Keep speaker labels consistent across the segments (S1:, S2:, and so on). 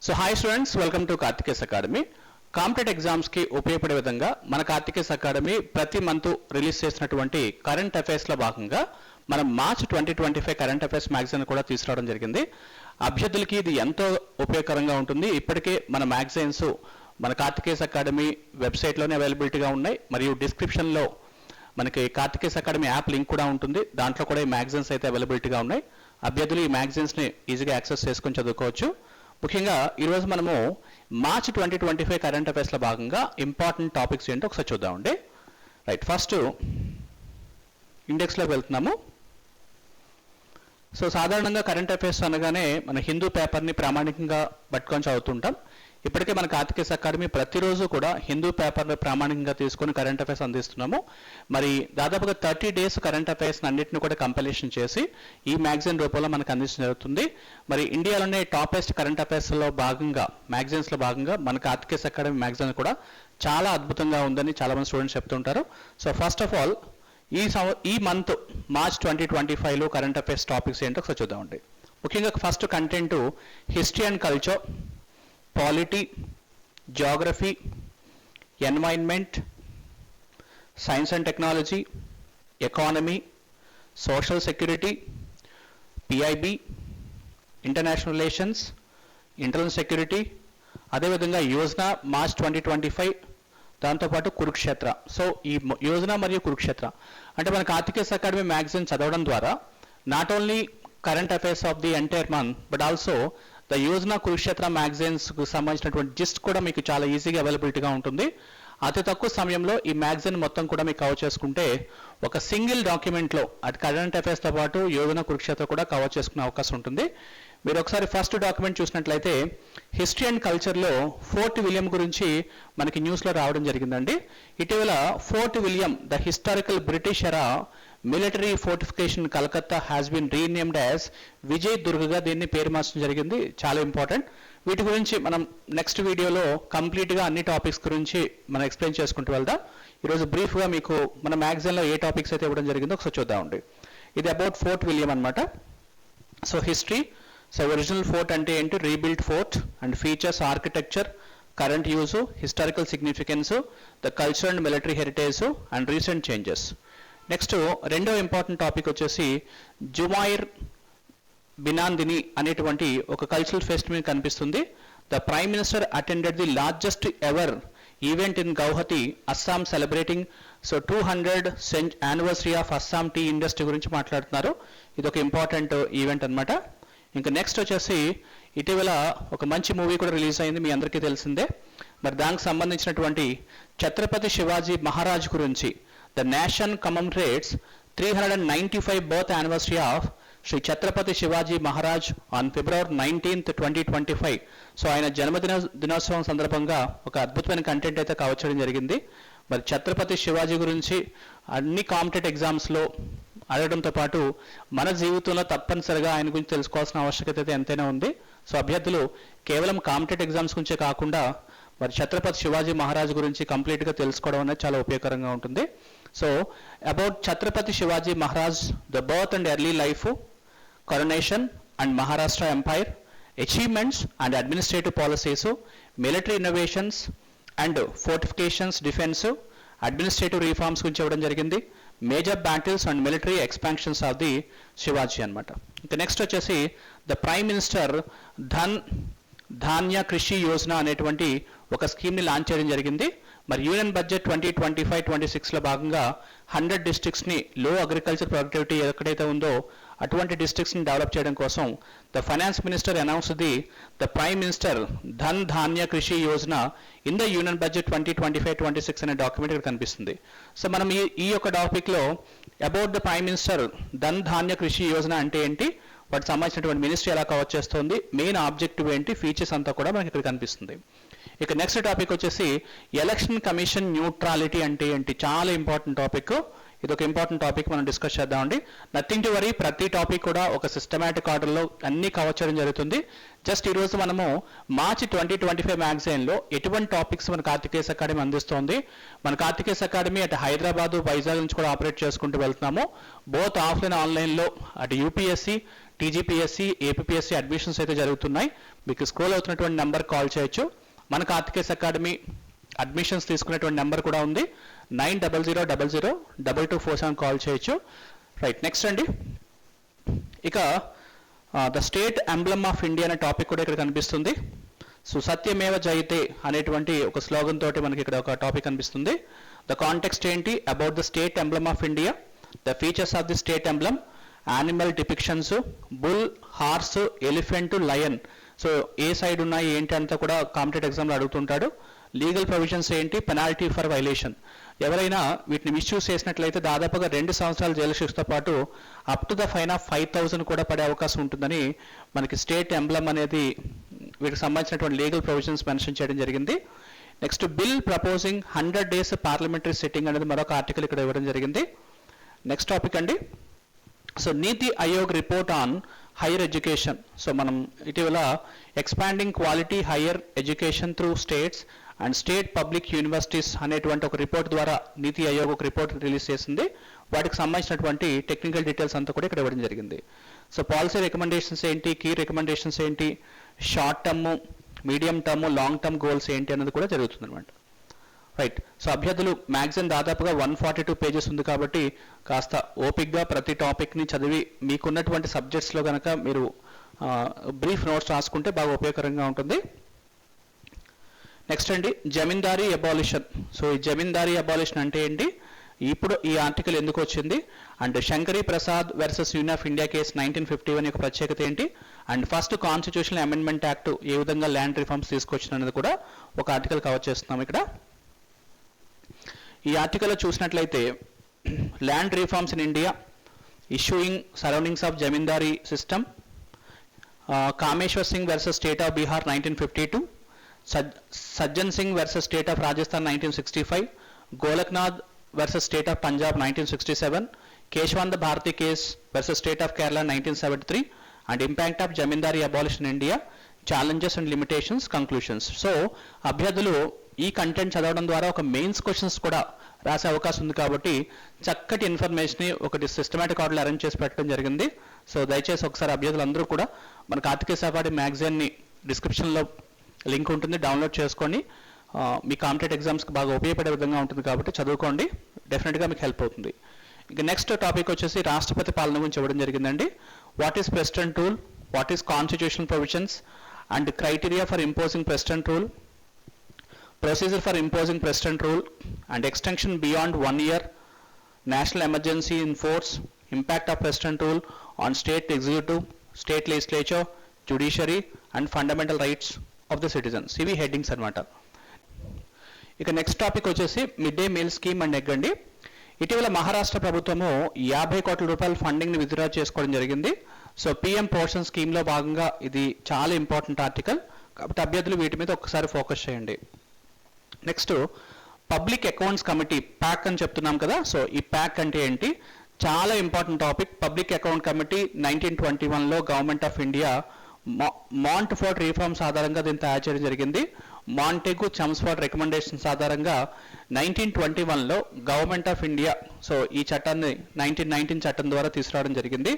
S1: So hi students, welcome to Karthikes academy. Competitive ఎగ్జామ్స్కి ఉపయోగపడే విధంగా మన కార్తికేస్ అకాడమీ ప్రతి మంత్ రిలీజ్ చేసినటువంటి కరెంట్ అఫైర్స్లో భాగంగా మనం మార్చ్ 2025 కరెంట్ అఫైర్స్ మ్యాగజైన్ కూడా తీసుకురావడం జరిగింది. అభ్యర్థులకి ఇది ఎంతో ఉపయోగకరంగా ఉంటుంది. ఇప్పటికే మన మ్యాగజైన్స్ మన కార్తికేస్ అకాడమీ వెబ్సైట్లోనే అవైలబిలిటీగా ఉన్నాయి, మరియు డిస్క్రిప్షన్లో మనకి కార్తికేస్ అకాడమీ యాప్ లింక్ కూడా ఉంటుంది. దాంట్లో కూడా ఈ మ్యాగజైన్స్ అయితే అవైలబిలిటీగా ఉన్నాయి. అభ్యర్థులు ఈ మ్యాగజైన్స్ని ఈజీగా యాక్సెస్ చేసుకొని చదువుకోవచ్చు. ముఖ్యంగా ఈరోజు మనము మార్చ్ 2025 కరెంట్ అఫైర్స్లో భాగంగా ఇంపార్టెంట్ టాపిక్స్ ఏంటో ఒకసారి చూద్దామండి. రైట్, ఫస్ట్ ఇండెక్స్లోకి వెళ్తున్నాము. సో సాధారణంగా కరెంట్ అఫైర్స్ అనగానే మన హిందూ పేపర్ని ప్రామాణికంగా పట్టుకొని చదువుతుంటాం. ఇప్పటికే మన కార్తికేస్ అకాడమీ ప్రతిరోజు కూడా హిందూ పేపర్ని ప్రామాణికంగా తీసుకొని కరెంట్ అఫైర్స్ అందిస్తున్నాము. మరి దాదాపుగా 30 డేస్ కరెంట్ అఫైర్స్ అన్నింటిని కూడా కంపైలేషన్ చేసి ఈ మ్యాగజైన్ రూపంలో మనకు అందించడం జరుగుతుంది. మరి ఇండియాలోనే టాపెస్ట్ కరెంట్ అఫైర్స్లో భాగంగా మ్యాగజైన్స్లో భాగంగా మన కార్తికేస్ అకాడమీ మ్యాగజైన్ కూడా చాలా అద్భుతంగా ఉందని చాలామంది స్టూడెంట్స్ చెప్తుంటారు. సో ఫస్ట్ ఆఫ్ ఆల్ ఈ మంత్ మార్చ్ 2025లో కరెంట్ అఫైర్స్ టాపిక్స్ ఏంటో ఒకసారి చూద్దామండి. ముఖ్యంగా first content history and culture, polity, geography, environment, science and technology, economy, social security, PIB, international relations, internal security, అదేవిధంగా యోజన మార్చ్ 2025, దాంతోపాటు కురుక్షేత్ర. సో ఈ యోజన మరియు కురుక్షేత్ర అంటే మన కార్తికేస్ అకాడమీ మ్యాగజైన్ చదవడం ద్వారా not only current affairs of the entire month but also the Yojana Kurukshetra మ్యాగజైన్స్కు సంబంధించినటువంటి జిస్ట్ కూడా మీకు చాలా ఈజీగా అవైలబిలిటీగా ఉంటుంది. అతి తక్కువ సమయంలో ఈ మ్యాగజైన్ మొత్తం కూడా మీకు కవర్ చేసుకుంటే ఒక సింగిల్ డాక్యుమెంట్లో అటు కరెంట్ అఫైర్స్తో పాటు యోజన కురుక్షేత్ర కూడా కవర్ చేసుకునే అవకాశం ఉంటుంది. మీరు ఒకసారి ఫస్ట్ డాక్యుమెంట్ చూసినట్లయితే హిస్టరీ అండ్ కల్చర్లో ఫోర్ట్ విలియం గురించి మనకి న్యూస్లో రావడం జరిగిందండి. ఇటీవల fort William the historical British era military fortification Calcutta has been renamed as Vijay దుర్గగా దీన్ని పేరు మార్చడం జరిగింది. చాలా ఇంపార్టెంట్. వీటి గురించి మనం నెక్స్ట్ వీడియోలో కంప్లీట్గా అన్ని టాపిక్స్ గురించి మనం ఎక్స్ప్లెయిన్ చేసుకుంటూ వెళ్దాం. ఈరోజు బ్రీఫ్గా మీకు మన మ్యాగజైన్లో ఏ టాపిక్స్ అయితే ఇవ్వడం జరిగిందో ఒకసారి చూద్దామండి. ఇది అబౌట్ ఫోర్ట్ విలియం అనమాట. So history, so original fort అంటే ఏంటి, rebuild fort and features, architecture, current use, historical significance, the culture and military heritage and recent changes. Next రెండో ఇంపార్టెంట్ టాపిక్ వచ్చేసి జుమైర్ బినాందిని అనేటువంటి ఒక కల్చరల్ ఫెస్ట్ మీద కనిపిస్తుంది. The prime minister attended the largest ever event in Guwahati, Assam, celebrating 200th anniversary of Assam tea industry గురించి మాట్లాడుతున్నారు. ఇది ఒక ఇంపార్టెంట్ ఈవెంట్ అనమాట. ఇంకా నెక్స్ట్ వచ్చేసి ఇటీవల ఒక మంచి మూవీ కూడా రిలీజ్ అయింది, మీ అందరికీ తెలిసిందే. మరి దానికి సంబంధించినటువంటి ఛత్రపతి శివాజీ మహారాజ్ గురించి the nation commemorates 395 birth anniversary of Shri Chhatrapati Shivaji Maharaj on February 19th, 2025. So ఆయన దినోత్సవం సందర్భంగా ఒక అద్భుతమైన కంటెంట్ అయితే కవర్ చేయడం జరిగింది. మరి ఛత్రపతి శివాజీ గురించి అన్ని కాంపిటేటివ్ ఎగ్జామ్స్లో అడగడంతో పాటు మన జీవితంలో తప్పనిసరిగా ఆయన గురించి తెలుసుకోవాల్సిన ఆవశ్యకత అయితే ఎంతైనా ఉంది. సో అభ్యర్థులు కేవలం కాంపిటేటివ్ ఎగ్జామ్స్ గురించే కాకుండా మరి ఛత్రపతి శివాజీ మహారాజ్ గురించి కంప్లీట్గా తెలుసుకోవడం అనేది చాలా ఉపయోగకరంగా ఉంటుంది. So about Chhatrapati Shivaji Maharaj, the birth and early life, coronation and Maharashtra Empire, achievements and administrative policies, military innovations and fortifications, defense, administrative reforms గురించి ఇవ్వడం జరిగింది. Major battles and military expansions of the Shivaji అనమాట. ఇంకా నెక్స్ట్ వచ్చేసి ద ప్రైమ్ మినిస్టర్ ధాన్య కృషి యోజన అనేటువంటి ఒక స్కీమ్ని లాంచ్ చేయడం జరిగింది. మరి యూనియన్ బడ్జెట్ 2025-26లో భాగంగా 100 డిస్ట్రిక్ట్స్ని లో అగ్రికల్చర్ ప్రొడక్టివిటీ ఎక్కడైతే ఉందో అటువంటి డిస్ట్రిక్ట్స్ని డెవలప్ చేయడం కోసం the finance minister announce the prime minister Dhan ధాన్య కృషి Yojana in the union budget 2025-26 అనే డాక్యుమెంట్ ఇక్కడ కనిపిస్తుంది. సో మనం ఈ యొక్క టాపిక్లో about the prime minister Dhan ధాన్య కృషి యోజన అంటే ఏంటి, వాటికి సంబంధించినటువంటి మినిస్ట్రీ ఎలా కవర్ చేస్తుంది, మెయిన్ ఆబ్జెక్టివ్ ఏంటి, ఫీచర్స్ అంతా కూడా మనకి ఇక్కడ కనిపిస్తుంది. ఇక నెక్స్ట్ టాపిక్ వచ్చేసి ఎలక్షన్ కమిషన్ న్యూట్రాలిటీ అంటే ఏంటి, చాలా ఇంపార్టెంట్ టాపిక్. ఇది ఒక ఇంపార్టెంట్ టాపిక్ మనం డిస్కస్ చేద్దామండి. నథింగ్ టు వరీ, ప్రతి టాపిక్ కూడా ఒక సిస్టమేటిక్ ఆర్డర్లో అన్ని కవర్ చేయడం జరుగుతుంది. జస్ట్ ఈరోజు మనము మార్చ్ 2025 మ్యాగజైన్లో ఎటువంటి టాపిక్స్ మన కార్తికేస్ అకాడమీ అందిస్తోంది. మన కార్తికేస్ అకాడమీ అటు హైదరాబాద్, వైజాగ్ నుంచి కూడా ఆపరేట్ చేసుకుంటూ వెళ్తున్నాము. బోత్ ఆఫ్లైన్ ఆన్లైన్లో అటు యూపీఎస్సీ, టీజీపీఎస్సీ ఏపీఎస్సీ అడ్మిషన్స్ అయితే జరుగుతున్నాయి. మీకు స్క్రోల్ అవుతున్నటువంటి నెంబర్ కాల్ చేయొచ్చు. మన కార్తికేస్ అకాడమీ అడ్మిషన్స్ తీసుకునేటువంటి నెంబర్ కూడా ఉంది, 9000002247 కాల్ చేయొచ్చు. రైట్, నెక్స్ట్ అండి, ఇక the state emblem of India అనే టాపిక్ కూడా ఇక్కడ కనిపిస్తుంది. సో సత్యమేవ జయతే అనేటువంటి ఒక స్లోగన్ తోటి మనకి ఇక్కడ ఒక టాపిక్ కనిపిస్తుంది. ద కాంటెక్స్ట్ ఏంటి? About the state emblem of India, the features of the state emblem, animal డిపిక్షన్స్, bull, horse, elephant, lion. So A side ఉన్నాయి ఏంటి అంతా కూడా కాంపిటేటివ్ ఎగ్జామ్లో అడుగుతుంటాడు. లీగల్ ప్రొవిజన్స్ ఏంటి? Penalty for violation. ఎవరైనా వీటిని మిస్యూజ్ చేసినట్లయితే దాదాపుగా 2 సంవత్సరాల జైలు శిక్షతో పాటు up to the fine of 5,000 కూడా పడే అవకాశం ఉంటుందని మనకి స్టేట్ ఎంబ్లమ్ అనేది వీటికి సంబంధించినటువంటి లీగల్ ప్రొవిజన్స్ మెన్షన్ చేయడం జరిగింది. Next, bill proposing 100 days parliamentary sitting అనేది మరొక ఆర్టికల్ ఇక్కడ ఇవ్వడం జరిగింది. నెక్స్ట్ టాపిక్ అండి, so NITI Aayog report on higher education. So మనం ఇటీవల expanding quality higher education through states and state public universities అనేటువంటి ఒక రిపోర్ట్ ద్వారా నీతి ఆయోగ్ ఒక రిపోర్ట్ రిలీజ్ చేసింది. వాటికి సంబంధించినటువంటి టెక్నికల్ డీటెయిల్స్ అంతా కూడా ఇక్కడ ఇవ్వడం జరిగింది. సో పాలసీ రికమెండేషన్స్ ఏంటి, కీ రికమెండేషన్స్ ఏంటి, short term, medium term, long term goals ఏంటి అన్నది కూడా జరుగుతుంది అనమాట. రైట్, సో అభ్యర్థులు మ్యాగజైన్ దాదాపుగా 142 పేజెస్ ఉంది కాబట్టి కాస్త ఓపిక్గా ప్రతి టాపిక్ని చదివి మీకున్నటువంటి సబ్జెక్ట్స్లో కనుక మీరు బ్రీఫ్ నోట్స్ రాసుకుంటే బాగా ఉపయోగకరంగా ఉంటుంది. నెక్స్ట్ అండి, జమీందారీ అబాలిషన్. సో ఈ జమీందారీ అబాలిషన్ అంటే ఏంటి, ఇప్పుడు ఈ ఆర్టికల్ ఎందుకు వచ్చింది, and Shankari Prasad versus union of India case 1951 యొక్క ప్రత్యేకత ఏంటి, and first constitutional amendment act ఏ విధంగా ల్యాండ్ రిఫార్మ్స్ తీసుకొచ్చిన అనేది కూడా ఒక ఆర్టికల్ కవర్ చేస్తున్నాం ఇక్కడ. ఈ ఆర్టికల్లో చూసినట్లయితే land reforms in India, issuing surroundings of zamindari system, Kameshwar Singh versus state of Bihar 1952, Sajjan Singh versus state of Rajasthan 1965, Golaknath versus state of Punjab 1967, Kesavananda Bharati case versus state of Kerala 1973, and impact of zamindari abolition in India, challenges and limitations, conclusions. So అభ్యర్థులు ఈ content చదవడం ద్వారా ఒక mains questions కూడా రాసే అవకాశం ఉంది కాబట్టి చక్కటి ఇన్ఫర్మేషన్ని ఒకటి సిస్టమేటిక్ ఆర్డర్లో అరేంజ్ చేసి పెట్టడం జరిగింది. సో దయచేసి ఒకసారి అభ్యర్థులందరూ కూడా మన కార్తికేయ సఫారీ మ్యాగజైన్ని డిస్క్రిప్షన్లో లింక్ ఉంటుంది, డౌన్లోడ్ చేసుకొని మీ కాంపిటేటివ్ ఎగ్జామ్స్కి బాగా ఉపయోగపడే విధంగా ఉంటుంది కాబట్టి చదువుకోండి, డెఫినెట్గా మీకు హెల్ప్ అవుతుంది. ఇక నెక్స్ట్ టాపిక్ వచ్చేసి రాష్ట్రపతి పాలన గురించి ఇవ్వడం జరిగిందండి. What is president rule, what is constitutional provisions and criteria for imposing president rule, procedure for imposing president rule and extension beyond 1 year, national emergency in force, impact of president rule on state executive, state legislature, judiciary and fundamental rights of the citizens. ఇవి headings అన్నమాట. ఇక next topic వచ్చేసి mid day meal scheme and egg అండి. ఇటీవల మహారాష్ట్ర ప్రభుత్వము 50 కోట్ల రూపాయల ఫండింగ్ని withdraw చేసుకోవడం జరిగింది. సో పిఎం పోర్షన్ స్కీమ్లో భాగంగా ఇది చాలా ఇంపార్టెంట్ ఆర్టికల్ కాబట్టి అభ్యర్థులు వీటి మీద ఒకసారి ఫోకస్ చేయండి. Next, public accounts committee, PAC అని చెప్తున్నాం కదా. సో ఈ ప్యాక్ అంటే ఏంటి, చాలా important topic. Public account committee 1921లో government of India Montford reforms ఆధారంగా దీన్ని తయారు చేయడం జరిగింది. మాంటెగు, చమ్స్ఫోర్డ్ రికమెండేషన్స్ ఆధారంగా 1921లో గవర్నమెంట్ ఆఫ్ ఇండియా సో ఈ చట్టాన్ని 1919 చట్టం ద్వారా తీసుకురావడం జరిగింది.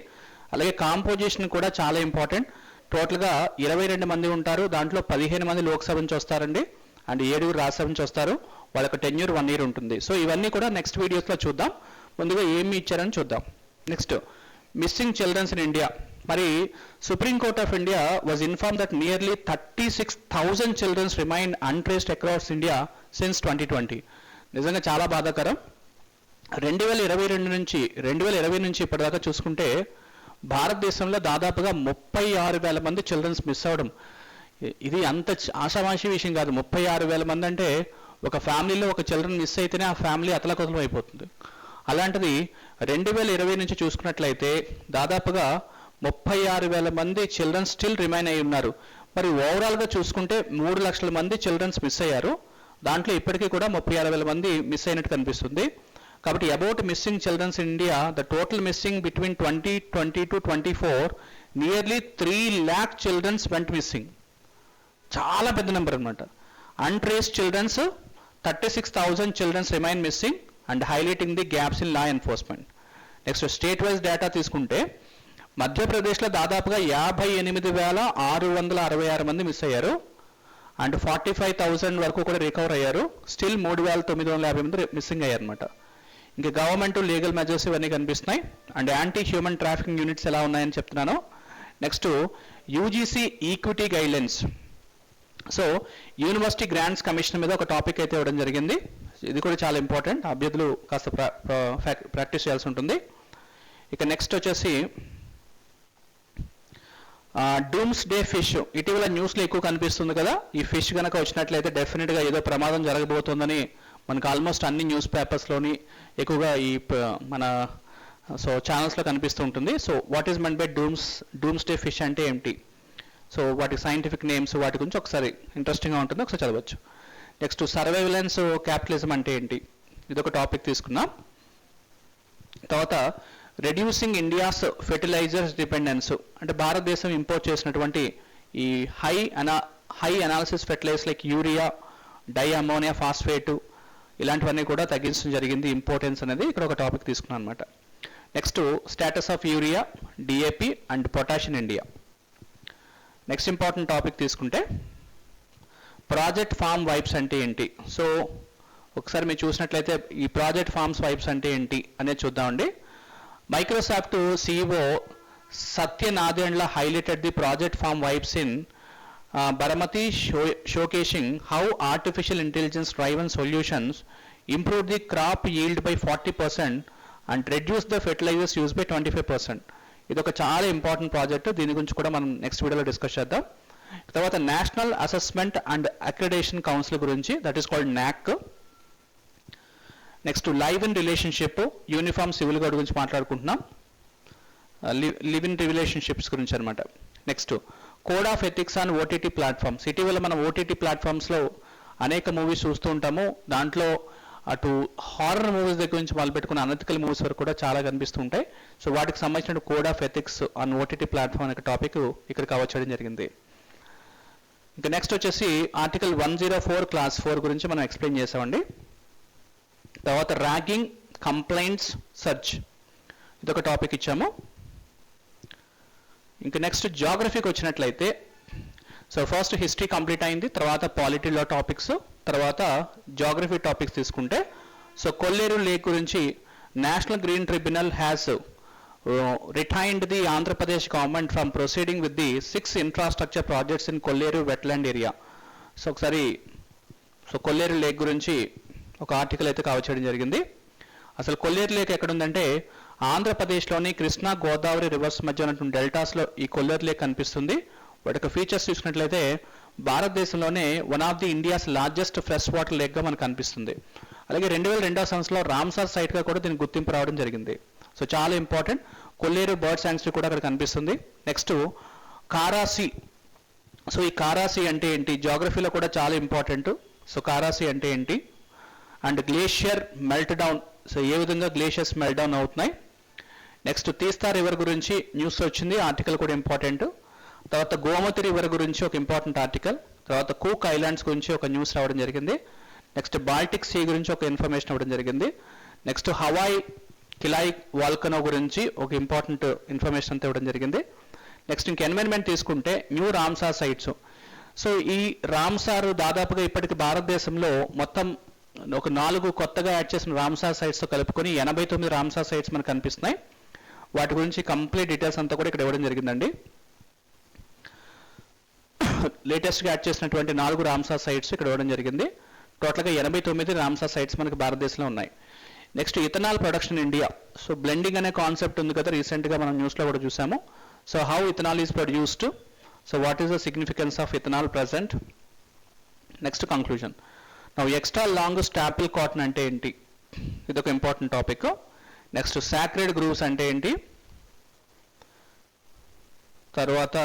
S1: అలాగే కాంపోజిషన్ కూడా చాలా ఇంపార్టెంట్. టోటల్గా 22 మంది ఉంటారు, దాంట్లో 15 మంది లోక్సభ నుంచి వస్తారండి అండ్ 7 రాజ్యసభ నుంచి వస్తారు. వాళ్ళకి టెన్యూర్ 1 year ఉంటుంది. సో ఇవన్నీ కూడా నెక్స్ట్ వీడియోస్లో చూద్దాం. ముందుగా ఏమి ఇచ్చారని చూద్దాం. Next, missing childrens in India. మరి supreme court of India was inform that nearly 36,000 childrens remain untraced across India since 2020. నిజంగా చాలా బాధాకరం. 2020 నుంచి ఇప్పటిదాకా చూసుకుంటే భారతదేశంలో దాదాపుగా 36,000 మంది చిల్డ్రన్స్ మిస్ అవ్వడం, ఇది అంత ఆషామాషి విషయం కాదు. 36,000 మంది అంటే ఒక ఫ్యామిలీలో ఒక చిల్డ్రన్ మిస్ అయితేనే ఆ ఫ్యామిలీ అతలకుతలం అయిపోతుంది. అలాంటిది 2020 నుంచి చూసుకున్నట్లయితే దాదాపుగా 36,000 మంది చిల్డ్రన్స్ స్టిల్ రిమైన్ అయి ఉన్నారు. మరి ఓవరాల్గా చూసుకుంటే 3 లక్షల మంది చిల్డ్రన్స్ మిస్ అయ్యారు. దాంట్లో ఇప్పటికీ కూడా 36,000 మంది మిస్ అయినట్టు కనిపిస్తుంది. కాబట్టి about missing childrens in India, the total missing between 2020 to 24 nearly 3 lakh childrens went missing. చాలా పెద్ద నెంబర్ అనమాట. Untraced childrens 36,000 childrens remain missing and highlighting the gaps in law enforcement. Next, state wise data తీసుకుంటే మధ్యప్రదేశ్లో దాదాపుగా 58,666 మంది miss అయ్యారు. And 45,000 వరకు కూడా రికవర్ అయ్యారు. స్టిల్ 3,950 మంది మిస్సింగ్ అయ్యారు అనమాట. ఇంకా గవర్నమెంట్ లీగల్ మెజర్స్ ఇవన్నీ కనిపిస్తున్నాయి. And anti human trafficking units ఎలా ఉన్నాయని చెప్తున్నాను. Next UGC equity guidelines. So university grants commission మీద ఒక టాపిక్ అయితే ఇవ్వడం జరిగింది. ఇది కూడా చాలా ఇంపార్టెంట్, అభ్యర్థులు కాస్త ప్రాక్టీస్ చేయాల్సి ఉంటుంది. ఇక నెక్స్ట్ వచ్చేసి డూమ్స్ డే ఫిష్. ఇటీవల న్యూస్లో ఎక్కువ కనిపిస్తుంది కదా, ఈ ఫిష్ కనుక వచ్చినట్లయితే డెఫినెట్గా ఏదో ప్రమాదం జరగబోతోందని మనకు ఆల్మోస్ట్ అన్ని న్యూస్ పేపర్స్లోని ఎక్కువగా ఈ మన ఛానల్స్లో కనిపిస్తూ ఉంటుంది. So what is meant by dooms day fish అంటే ఏమిటి, సో వాటి సైంటిఫిక్ నేమ్స్ వాటి గురించి ఒకసారి ఇంట్రెస్టింగ్గా ఉంటుంది, ఒకసారి చదవచ్చు. నెక్స్ట్ సర్వైలెన్స్ క్యాపిటలిజం అంటే ఏంటి, ఇదొక టాపిక్ తీసుకున్నాం. తర్వాత రెడ్యూసింగ్ ఇండియాస్ ఫెర్టిలైజర్స్ డిపెండెన్స్, అంటే భారతదేశం ఇంపోర్ట్ చేసినటువంటి ఈ high analysis fertilizers like urea, di ammonia phosphate ఇలాంటివన్నీ కూడా తగ్గించడం జరిగింది. ఇంపార్టెన్స్ అనేది ఇక్కడ ఒక టాపిక్ తీసుకున్నాను అనమాట. Next status of urea, DAP and potash in India. Next important topic తీసుకుంటే ప్రాజెక్ట్ ఫార్మ్ వైబ్స్ అంటే ఏంటి. సో ఒకసారి మీరు చూసినట్లయితే ఈ ప్రాజెక్ట్ ఫార్మ్స్ వైబ్స్ అంటే ఏంటి అనేది చూద్దామండి. Microsoft CEO Satya Nadella highlighted the project farm vibes in Baramati showcasing how artificial intelligence driven solutions improve the crop yield by 40% and reduce the fertilizers used by 25%. ఇది ఒక చాలా ఇంపార్టెంట్ ప్రాజెక్ట్, దీని గురించి కూడా మనం నెక్స్ట్ వీడియోలో డిస్కస్ చేద్దాం. తర్వాత national assessment and accreditation council గురించి, దట్ ఈస్ కాల్డ్ నాక్. Next live in relationship, uniform civil code గురించి మాట్లాడుకుంటున్నాం, లివ్ ఇన్ రిలేషన్షిప్స్ గురించి అనమాట. Next code of ethics on OTT platforms. ఇటీవల మనం ఓటీటీ ప్లాట్ఫామ్స్లో అనేక మూవీస్ చూస్తూ ఉంటాము. దాంట్లో అటు హారర్ మూవీస్ దగ్గర నుంచి మొదలుపెట్టుకున్న అనెథికల్ మూవీస్ వరకు కూడా చాలా కనిపిస్తూ ఉంటాయి. సో వాటికి సంబంధించిన code of ethics on OTT platform అనే టాపిక్ ఇక్కడ కవర్ చేయడం జరిగింది. ఇంకా నెక్స్ట్ వచ్చేసి ఆర్టికల్ 104 క్లాస్ 4 గురించి మనం ఎక్స్ప్లెయిన్ చేసామండి. తర్వాత ర్యాగింగ్, కంప్లైంట్స్, సర్చ్, ఇదొక టాపిక్ ఇచ్చాము. ఇంకా నెక్స్ట్ జాగ్రఫీకి వచ్చినట్లయితే, సో ఫస్ట్ హిస్టరీ కంప్లీట్ అయింది, తర్వాత పాలిటీలో టాపిక్స్, తర్వాత జాగ్రఫీ టాపిక్స్ తీసుకుంటే, సో కొల్లేరు లేక్ గురించి national green tribunal has retained the Andhra Pradesh government from proceeding with the 6 infrastructure projects in Kolleru wetland area. So ఒకసారి కొల్లేరు లేక్ గురించి ఒక ఆర్టికల్ అయితే కవర్ చేయడం జరిగింది. అసలు కొల్లేరు లేక్ ఎక్కడుందంటే ఆంధ్రప్రదేశ్లోని కృష్ణా గోదావరి రివర్స్ మధ్య ఉన్నటువంటి డెల్టాస్లో ఈ కొల్లేరు లేక్ కనిపిస్తుంది. వాటి యొక్క ఫీచర్స్ చూసినట్లయితే భారతదేశంలోనే one of the India's largest fresh water లేక్గా మనకు కనిపిస్తుంది. అలాగే 2002వ సంవత్సరంలో రామ్సార్ సైట్గా కూడా దీనికి గుర్తింపు రావడం జరిగింది. సో చాలా ఇంపార్టెంట్. కొల్లేరు బర్డ్ శాంక్చురీ కూడా అక్కడ కనిపిస్తుంది. నెక్స్ట్ కారాసి. సో ఈ కారాసి అంటే ఏంటి, జాగ్రఫీలో కూడా చాలా ఇంపార్టెంట్. సో కారాసి అంటే ఏంటి, and glacier melt down, so ఏ విధంగా గ్లేషియర్స్ మెల్ట్ డౌన్ అవుతున్నాయి. నెక్స్ట్ తీస్తా రివర్ గురించి న్యూస్ వచ్చింది, ఆర్టికల్ కూడా ఇంపార్టెంట్. తర్వాత గోమతి రివర్ గురించి ఒక ఇంపార్టెంట్ ఆర్టికల్. తర్వాత కూక్ ఐలాండ్స్ గురించి ఒక న్యూస్ రావడం జరిగింది. నెక్స్ట్ బాల్టిక్ సీ గురించి ఒక ఇన్ఫర్మేషన్ ఇవ్వడం జరిగింది. నెక్స్ట్ హవాయ్ కిలాయ్ వాల్కనో గురించి ఒక ఇంపార్టెంట్ ఇన్ఫర్మేషన్ అంతా ఇవ్వడం జరిగింది. నెక్స్ట్ ఇంక ఎన్వైర్న్మెంట్ తీసుకుంటే న్యూ రామ్సార్ సైట్స్. సో ఈ రామ్సార్ దాదాపుగా ఇప్పటికి భారతదేశంలో మొత్తం ఒక 4 కొత్తగా యాడ్ చేసిన రామ్సార్ సైట్స్తో కలుపుకొని 89 రామ్సార్ సైట్స్ మనకు కనిపిస్తున్నాయి. వాటి గురించి కంప్లీట్ డీటెయిల్స్ అంతా కూడా ఇక్కడ ఇవ్వడం జరిగిందండి. లేటెస్ట్గా యాడ్ చేసినటువంటి 4 రామ్సార్ సైట్స్ ఇక్కడ ఇవ్వడం జరిగింది. టోటల్గా 89 రామ్సార్ సైట్స్ మనకి భారతదేశంలో ఉన్నాయి. Next ethanol production India. So blending అనే కాన్సెప్ట్ ఉంది కదా, రీసెంట్గా మనం న్యూస్లో కూడా చూసాము. So how ethanol is produced, so what is the significance of ethanol present. Next conclusion. Extra long staple cotton అంటే ఏంటి, ఇది ఒక important topic. Next sacred groves అంటే ఏంటి, తర్వాత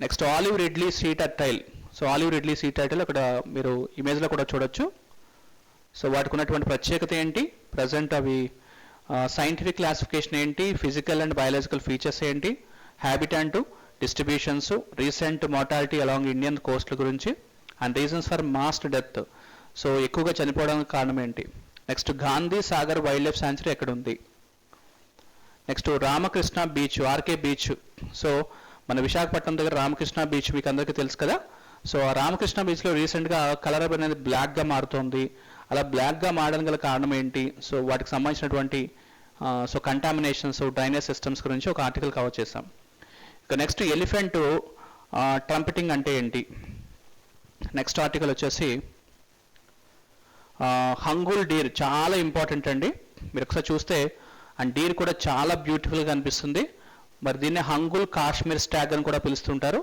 S1: next olive ridley sea turtle. So olive ridley sea turtle అక్కడ మీరు ఇమేజ్లో కూడా చూడొచ్చు. సో వాటికి ఉన్నటువంటి ప్రత్యేకత ఏంటి, ప్రజెంట్ అవి సైంటిఫిక్ క్లాసిఫికేషన్ ఏంటి, ఫిజికల్ అండ్ బయాలజికల్ ఫీచర్స్ ఏంటి, habitant, distributions, recent mortality along Indian కోస్ట్ల గురించి, and reasons for mass death. So ఎక్కువగా చనిపోవడానికి కారణం ఏంటి. Next Gandhi Sagar wildlife sanctuary ఎక్కడ ఉంది. Next Ramakrishna beach, RK beach. So మన విశాఖపట్నం దగ్గర రామకృష్ణ బీచ్ మీకు అందరికీ తెలుసు కదా. సో ఆ రామకృష్ణ బీచ్లో రీసెంట్గా కలర్ అనేది బ్లాక్గా మారుతోంది. అలా బ్లాక్గా మారడానికి గల కారణం ఏంటి, సో వాటికి సంబంధించినటువంటి సో కంటామినేషన్స్, డ్రైనేజ్ సిస్టమ్స్ గురించి ఒక ఆర్టికల్ కవర్ చేసాం. ఇక నెక్స్ట్ ఎలిఫెంట్ ట్రంపెటింగ్ అంటే ఏంటి. నెక్స్ట్ ఆర్టికల్ వచ్చేసి హంగుల్ డీర్, చాలా ఇంపార్టెంట్ అండి. మీరు ఒకసారి చూస్తే అండ్ డీర్ కూడా చాలా బ్యూటిఫుల్గా అనిపిస్తుంది. మరి దీన్ని హంగుల్ కాశ్మీర్ స్టాగ్ అని కూడా పిలుస్తుంటారు.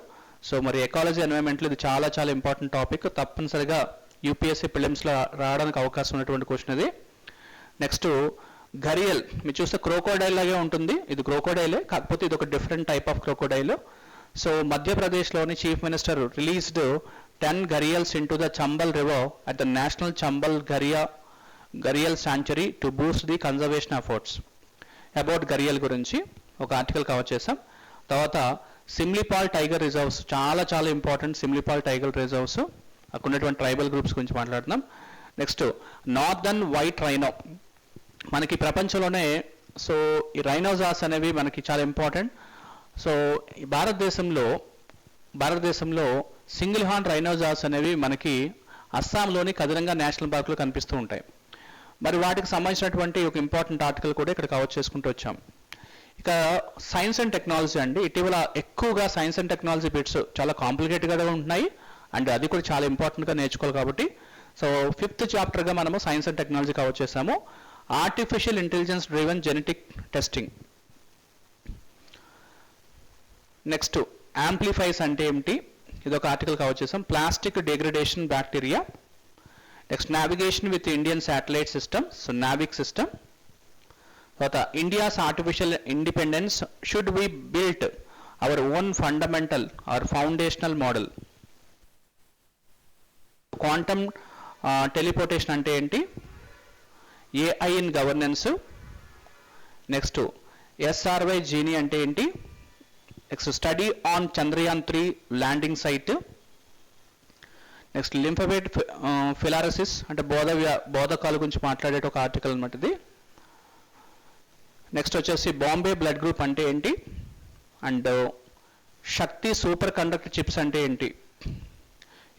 S1: సో మరి ఎకాలజీ ఎన్వైరన్మెంట్లో ఇది చాలా చాలా ఇంపార్టెంట్ టాపిక్. తప్పనిసరిగా యూపీఎస్సీ ప్రిలిమ్స్లో రావడానికి అవకాశం ఉన్నటువంటి క్వశ్చన్ ఇది. నెక్స్ట్ ఘరియల్, మీరు చూస్తే క్రోకోడైల్ లాగే ఉంటుంది. ఇది క్రోకోడైలే, కాకపోతే ఇది ఒక different type of crocodile. So మధ్యప్రదేశ్లోని chief minister released 10 gharials into the Chambal River at the National Chambal Gharial Sanctuary to boost the conservation efforts. About gharial గురించి ఒక ఆర్టికల్ కవర్ చేసాం. తర్వాత సిమ్లీపాల్ టైగర్ రిజర్వ్స్, చాలా చాలా ఇంపార్టెంట్. సిమ్లీపాల్ టైగర్ రిజర్వ్స్, అక్కడ ఉన్నటువంటి tribal groups గురించి మాట్లాడుతున్నాం. నెక్స్ట్ నార్దర్న్ వైట్ రైనో, మనకి ప్రపంచంలోనే సో ఈ రైనోజాస్ అనేవి మనకి చాలా ఇంపార్టెంట్. సో ఈ భారతదేశంలో సింగిల్ హార్న్ రైనోజాస్ అనేవి మనకి అస్సాంలోని కదిరంగా నేషనల్ పార్క్లో కనిపిస్తూ ఉంటాయి. మరి వాటికి సంబంధించినటువంటి ఒక ఇంపార్టెంట్ ఆర్టికల్ కూడా ఇక్కడ కవర్ చేసుకుంటూ వచ్చాం. ఇక సైన్స్ అండ్ టెక్నాలజీ అండి. ఇటీవల ఎక్కువగా సైన్స్ అండ్ టెక్నాలజీ బిట్స్ చాలా కాంప్లికేటెడ్గా ఉంటున్నాయి అండ్ అది కూడా చాలా ఇంపార్టెంట్గా నేర్చుకోవాలి కాబట్టి సో 5th చాప్టర్గా మనము సైన్స్ అండ్ టెక్నాలజీ కవర్ చేసాము. Artificial intelligence driven genetic testing. Next amplifies అంటే ఏమిటి, ఇది ఒక ఆర్టికల్ కవర్ చేసాం. Plastic degradation bacteria. Next navigation with Indian satellite system, so NavIC system. తర్వాత India's artificial independence, should we built our own fundamental or foundational model. Quantum teleportation అంటే ఏంటి, AI in governance. Next SRY gene అంటే ఏంటి. Next study on Chandrayaan 3 landing site. Next lymphatic ఫిలారసిస్ అంటే బోధకాల గురించి మాట్లాడే ఒక article అనమాట ఇది. నెక్స్ట్ వచ్చేసి బాంబే బ్లడ్ గ్రూప్ అంటే ఏంటి and Shakti super conductor chips అంటే ఏంటి.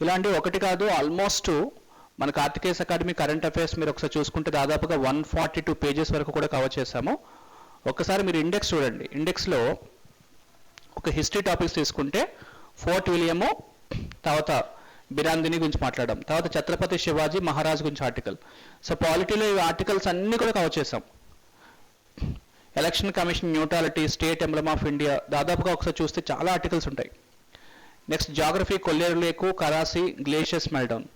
S1: ఇలాంటి ఒకటి కాదు, ఆల్మోస్ట్ మనకు ఆర్టికేస్ అకాడమీ కరెంట్ అఫైర్స్ మీరు ఒకసారి చూసుకుంటే దాదాపుగా 142 పేజెస్ వరకు కూడా కవర్ చేశాము. ఒక్కసారి మీరు ఇండెక్స్ చూడండి. ఇండెక్స్లో ఒక హిస్టరీ టాపిక్స్ తీసుకుంటే ఫోర్ట్ విలియము, తర్వాత బిరాందిని గురించి మాట్లాడడం, తర్వాత ఛత్రపతి శివాజీ మహారాజ్ గురించి ఆర్టికల్. సో పాలిటీలో ఈ ఆర్టికల్స్ అన్నీ కూడా కవర్ చేసాం. Election commission neutrality, state emblem of India, దాదాపుగా ఒకసారి చూస్తే చాలా ఆర్టికల్స్ ఉంటాయి. నెక్స్ట్ జాగ్రఫీ, కొల్లేరు లేకు, కరాసి గ్లేషియర్స్ మెల్డౌన్,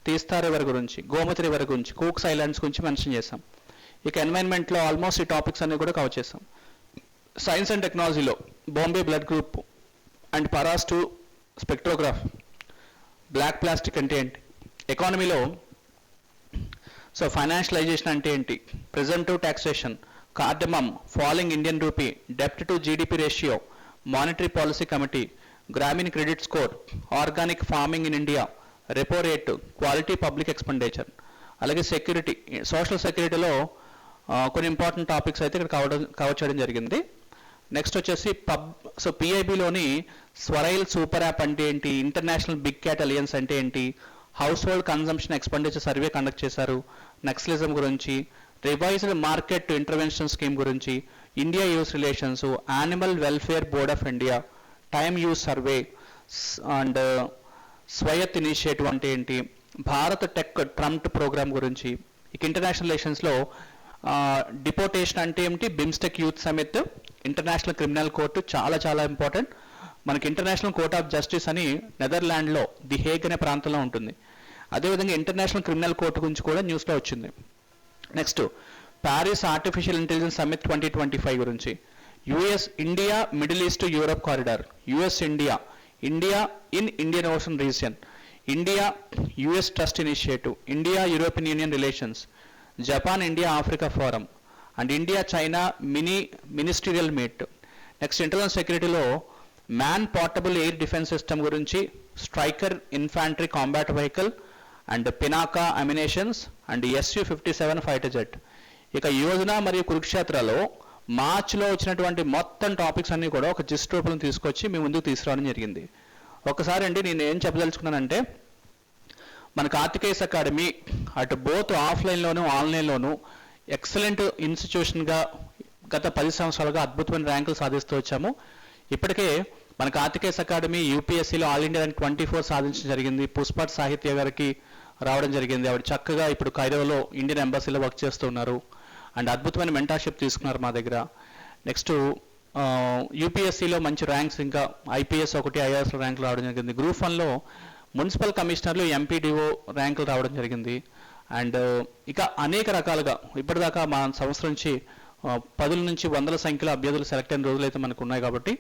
S1: తీస్తా రివర్ గురించి, గోమతి రివర్ గురించి, కూక్స్ ఐలాండ్స్ గురించి మెన్షన్ చేసాం. ఇక ఎన్వైరన్మెంట్లో ఆల్మోస్ట్ ఈ టాపిక్స్ అన్ని కూడా కవర్ చేసాం. సైన్స్ అండ్ టెక్నాలజీలో Bombay blood group and Paras 2 spectrograph, black plastic అంటే ఏంటి, ఎకానమీలో సో ఫైనాన్షియలైజేషన్ అంటే ఏంటి, presumptive taxation, cardamom, falling Indian rupee, డెప్ట్ to GDP ratio, monetary policy committee, Grameen credit score, organic farming in India, repo rate, quality public expenditure. అలాగే security, social సెక్యూరిటీలో కొన్ని important topics అయితే ఇక్కడ కవర్ చేయడం జరిగింది. నెక్స్ట్ వచ్చేసి సో పిఐబిలోని స్వరైల్ సూపర్ యాప్ అంటే ఏంటి, ఇంటర్నేషనల్ బిగ్ క్యాట్ అలియన్స్ అంటే ఏంటి, household consumption expenditure survey conduct చేశారు, నక్సలిజం గురించి, రివైజ్డ్ మార్కెట్ ఇంటర్వెన్షన్ స్కీమ్ గురించి, India US relations, animal welfare board of India, time use survey and స్వయత్ ఇనిషియేటివ్ అంటే ఏంటి, భారత్ టెక్ ట్రంప్ ప్రోగ్రామ్ గురించి. ఇక ఇంటర్నేషనల్ రిలేషన్స్లో డిపోటేషన్ అంటే ఏమిటి, BIMSTEC youth summit, international criminal court చాలా చాలా ఇంపార్టెంట్. మనకి ఇంటర్నేషనల్ కోర్ట్ ఆఫ్ జస్టిస్ అని నెదర్లాండ్లో ది హేగ్ అనే ప్రాంతంలో ఉంటుంది. అదేవిధంగా ఇంటర్నేషనల్ క్రిమినల్ కోర్టు గురించి కూడా న్యూస్లో వచ్చింది. Next Paris artificial intelligence summit 2025 గురించి, US India middle east Europe corridor, US India, India in Indian ocean region, India US trust initiative, India European union relations, Japan India Africa forum and India China ministerial meet. Next internal సెక్యూరిటీలో man portable air defence system గురించి, Stryker infantry combat vehicle and Pinaka ammunitions and SU-57 fighter jet. ఇక యోజన మరియు కురుక్షేత్రలో మార్చిలో వచ్చినటువంటి మొత్తం topics అన్నీ కూడా ఒక జిస్ట్ రూపంలో తీసుకొచ్చి మీ ముందుకు తీసుకురావడం జరిగింది. ఒకసారి అండి నేను ఏం చెప్పదలుచుకున్నానంటే, మనకు ఆర్టికేస్ అకాడమీ అటు బోత్ ఆఫ్లైన్లోను ఆన్లైన్లోను ఎక్సలెంట్ ఇన్స్టిట్యూషన్గా గత 10 సంవత్సరాలుగా అద్భుతమైన ర్యాంకులు సాధిస్తూ వచ్చాము. ఇప్పటికే మనకు ఆర్టికేస్ అకాడమీ యూపీఎస్సీలో ఆల్ ఇండియా ర్యాంక్ 24 సాధించడం జరిగింది. పుష్పట్ సాహిత్య గారికి రావడం జరిగింది. ఆవిడ చక్కగా ఇప్పుడు కైరోలో ఇండియన్ ఎంబసీలో వర్క్ చేస్తున్నారు అండ్ అద్భుతమైన మెంటార్షిప్ తీసుకున్నారు మా దగ్గర. నెక్స్ట్ యూపీఎస్సీలో మంచి ర్యాంక్స్, ఇంకా ఐపీఎస్ ఒకటి ఐఆర్ఎస్లో ర్యాంకులు రావడం జరిగింది. గ్రూప్ 1లో మున్సిపల్ కమిషనర్లు ఎంపీడీఓ ర్యాంకులు రావడం జరిగింది. అండ్ ఇక అనేక రకాలుగా ఇప్పటిదాకా మా సంవత్సరం నుంచి 10 నుంచి 100 సంఖ్యలో అభ్యర్థులు సెలెక్ట్ అయిన రోజులు అయితే మనకు ఉన్నాయి. కాబట్టి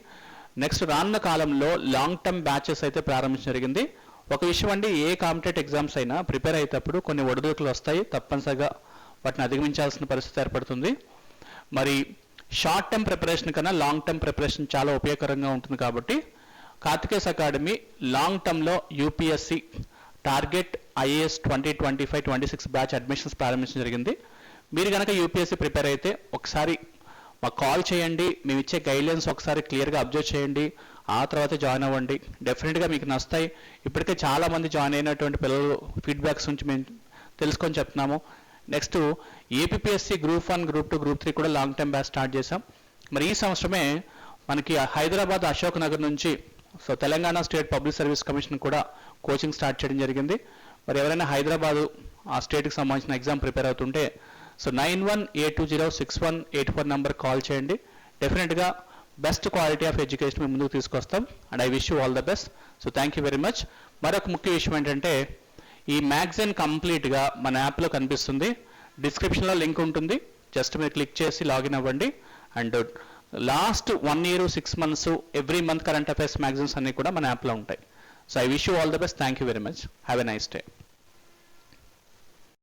S1: నెక్స్ట్ రానున్న కాలంలో లాంగ్ టర్మ్ బ్యాచెస్ అయితే ప్రారంభించడం జరిగింది. ఒక విషయం అండి, ఏ కాంపిటేటివ్ ఎగ్జామ్స్ అయినా ప్రిపేర్ అయ్యేటప్పుడు కొన్ని ఒడిదుడుకులు వస్తాయి, తప్పనిసరిగా వాటిని అధిగమించాల్సిన పరిస్థితి ఏర్పడుతుంది. మరి షార్ట్ టర్మ్ ప్రిపరేషన్ కన్నా లాంగ్ టర్మ్ ప్రిపరేషన్ చాలా ఉపయోగకరంగా ఉంటుంది. కాబట్టి కార్తికేస్ అకాడమీ లాంగ్ టర్మ్లో UPSC target IAS 2025-26 batch admissions ప్రారంభించడం జరిగింది. మీరు కనుక యూపీఎస్సీ ప్రిపేర్ అయితే ఒకసారి మాకు కాల్ చేయండి, మేము ఇచ్చే గైడ్లైన్స్ ఒకసారి క్లియర్గా అబ్జర్వ్ చేయండి, ఆ తర్వాత జాయిన్ అవ్వండి. డెఫినెట్గా మీకు నస్తాయి. ఇప్పటికే చాలామంది జాయిన్ అయినటువంటి పిల్లలు ఫీడ్బ్యాక్స్ నుంచి మేము తెలుసుకొని చెప్తున్నాము. Next APSC group 1, group 2, group 3 కూడా లాంగ్ టర్మ్ బ్యాచ్ స్టార్ట్ చేశాం. మరి ఈ సంవత్సరమే మనకి హైదరాబాద్ అశోక్ నగర్ నుంచి Telangana state public service commission కూడా కోచింగ్ స్టార్ట్ చేయడం జరిగింది. మరి ఎవరైనా హైదరాబాదు ఆ స్టేట్కి సంబంధించిన ఎగ్జామ్ ప్రిపేర్ అవుతుంటే 9182061884 నెంబర్ కాల్ చేయండి. డెఫినెట్గా బెస్ట్ క్వాలిటీ ఆఫ్ ఎడ్యుకేషన్ మేము ముందుకు తీసుకొస్తాం. And I wish you all the best. So thank you very much. మరొక ముఖ్య విషయం ఏంటంటే, ఈ మ్యాగజైన్ కంప్లీట్గా మన యాప్లో కనిపిస్తుంది. డిస్క్రిప్షన్లో లింక్ ఉంటుంది, జస్ట్ మీరు క్లిక్ చేసి లాగిన్ అవ్వండి. And last 1 year 6 months every month current affairs magazines అన్నీ కూడా మన యాప్లో ఉంటాయి. So I wish you all the best. Thank you very much. Have a nice day.